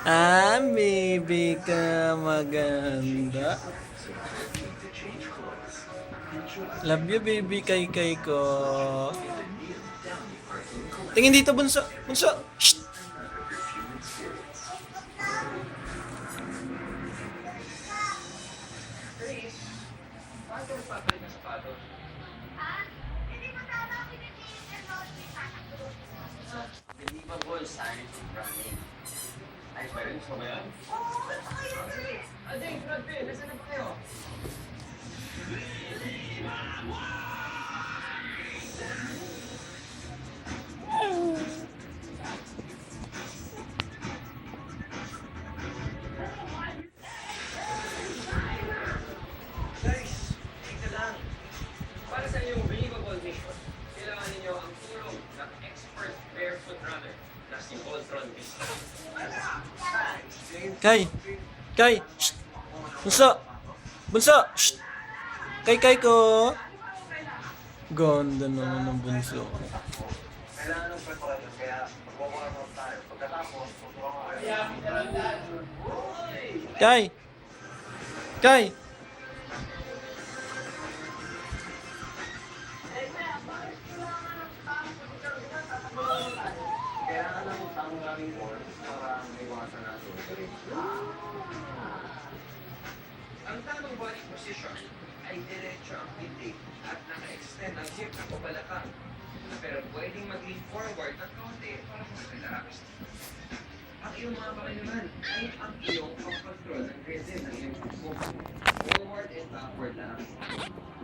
Ah, baby ka maganda. Love you, baby kay ko. Tingin dito, bunso. Bunso. Shh! Believable signs of running. Ay, parents ko ba yan? Ading, grabe, nasa na ba kayo? Guys, tingnan lang. Para sa inyong believable mission, kailangan ninyo ang tulong ng expert barefoot runner na si Voltron Vista. Kay. Kay. Shh! Bunso. Bunso. Shh! Kay ko. Ganda naman ng bunso. Kailangan ng preparasyon, kaya magwawarm-up tayo. Pagkatapos, Kay. Kay. kailangan ng tamang running form para maiwasan natin. Ang tamang body position ay diretso ang titig at naka-extend ang hip na pabalakang. Pero pwedeng mag-lean forward ng konti para mas relax. Ang iyong mga kamay naman ay ang iyong pang-control ng rhythm ng iyong puso. Forward and backward lang.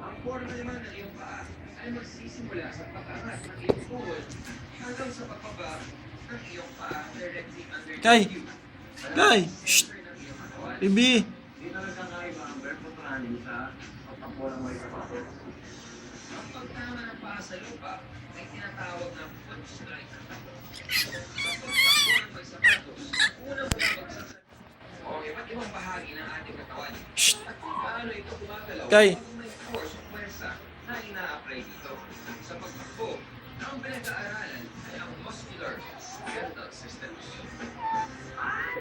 Ang forma naman ng iyong paa ay magsisimula sa pag-angat ng iyong tuhod hanggang sa pagbaba ng iyong paa directly underneath Kay. you. Kay. Shh! Center ng iyong katawan. Baby. Hindi talaga kakaiba ang barefoot running sa pagtakbo ng may sapatos. Ang pagtama ng paa sa lupa ay tinatawag na foot strike. Sa pagtakbo ng may sapatos, unang bumabagsak sa o iba't ibang bahagi ng ating katawan. Shh! At kung paano ito gumagalaw Kay. kung may force o pwersa na ina-apply dito. Sa pagtakbo, ang pinag-aaralan ay ang muscular skeletal systems.